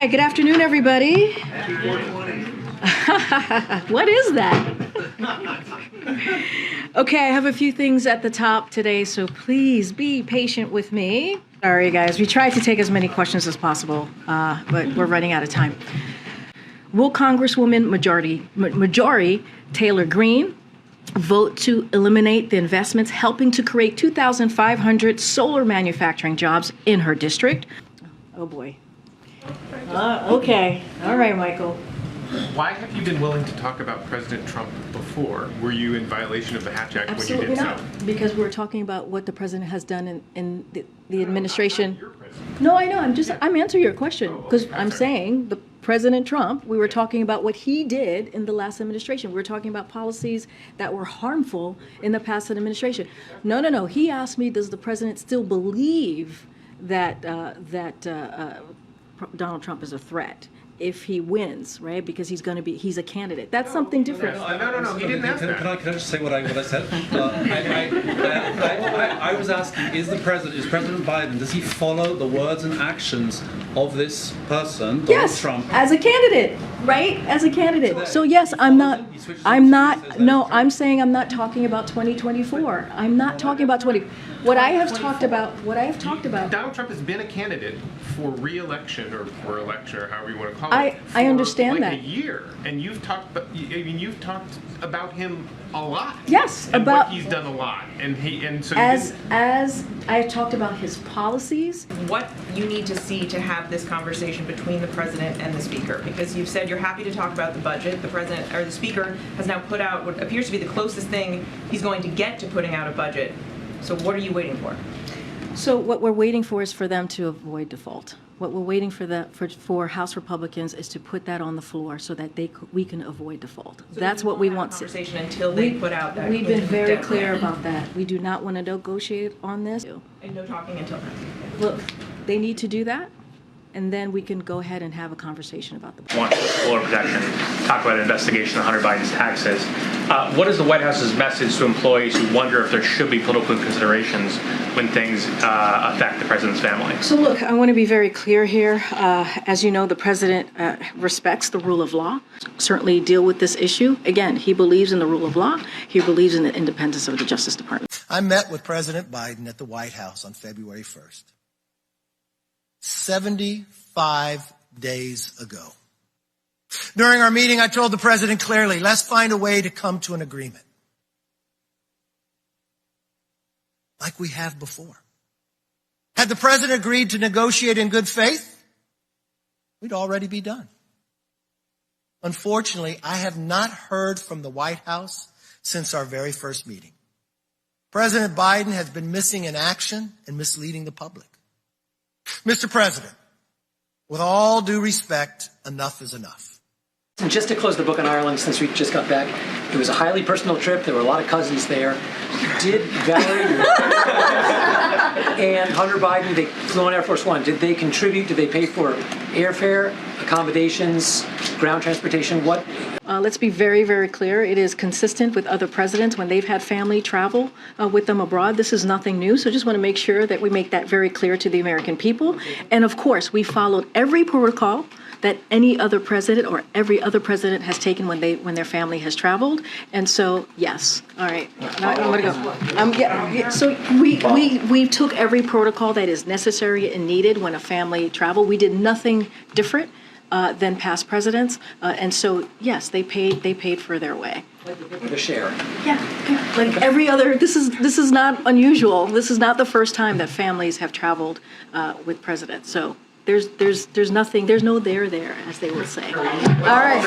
Hi, good afternoon, everybody. Happy 420. What is that? Okay, I have a few things at the top today, so please be patient with me. Sorry, guys. We tried to take as many questions as possible, but we're running out of time. Will Congresswoman Majority Taylor Greene vote to eliminate the investments helping to create 2,500 solar manufacturing jobs in her district? Oh, boy. Okay. All right, Michael. Why have you been willing to talk about President Trump before? Were you in violation of the Hatch Act when you did so? Not, because we're talking about what the president has done in the administration. Your president. No, I know. I'm answering your question because I'm saying the President Trump. We were talking about what he did in the last administration. We were talking about policies that were harmful in the past administration. No. He asked me, does the president still believe that Donald Trump is a threat if he wins, right? Because he's a candidate. That's something different. No. He didn't ask that. Can I just say what I said? I was asking, is President Biden, does he follow the words and actions of this person, Donald Trump? As a candidate, right? As a candidate. So yes, I'm saying I'm not talking about 2024. I'm not talking about what I have talked about. Donald Trump has been a candidate for re-election or for election or however you want to call it. I understand like that. A year, and you've talked about him a lot. Yes, and about what he's done a lot, so as I talked about his policies. What you need to see to have this conversation between the president and the speaker, because you've said you're happy to talk about the budget. The president or the speaker has now put out what appears to be the closest thing he's going to get to putting out a budget. So what are you waiting for? So what we're waiting for is for them to avoid default. What we're waiting for House Republicans is to put that on the floor so that we can avoid default. So that's what we want. Conversation until they put out that. We've been very clear about that. We do not want to negotiate on this. And no talking until then. Look, they need to do that, and then we can go ahead and have a conversation about the budget. Want whistleblower protection, talk about an investigation of Hunter Biden's taxes. What is the White House's message to employees who wonder if there should be political considerations when things affect the president's family? So look, I want to be very clear here. As you know, the president respects the rule of law, certainly deal with this issue. Again, he believes in the rule of law. He believes in the independence of the Justice Department. I met with President Biden at the White House on February 1st. 75 days ago. During our meeting, I told the president clearly, let's find a way to come to an agreement. Like we have before. Had the president agreed to negotiate in good faith, we'd already be done. Unfortunately, I have not heard from the White House since our very first meeting. President Biden has been missing in action and misleading the public. Mr. President, with all due respect, enough is enough. And just to close the book on Ireland, since we just got back, it was a highly personal trip. There were a lot of cousins there. Did Valerie and Hunter Biden, they flew on Air Force One, did they contribute? Did they pay for airfare, accommodations, ground transportation? What? Let's be very, very clear. It is consistent with other presidents when they've had family travel with them abroad. This is nothing new. So just want to make sure that we make that very clear to the American people. And of course, we followed every protocol that any other president or every other president has taken when their family has traveled. And so, yes. All right. Now I'm going to go. So we took every protocol that is necessary and needed when a family traveled. We did nothing different than past presidents. And so, yes, they paid for their way. The share. Yeah. Like every other, this is not unusual. This is not the first time that families have traveled with presidents. So there's nothing, there's no there, as they will say. All right.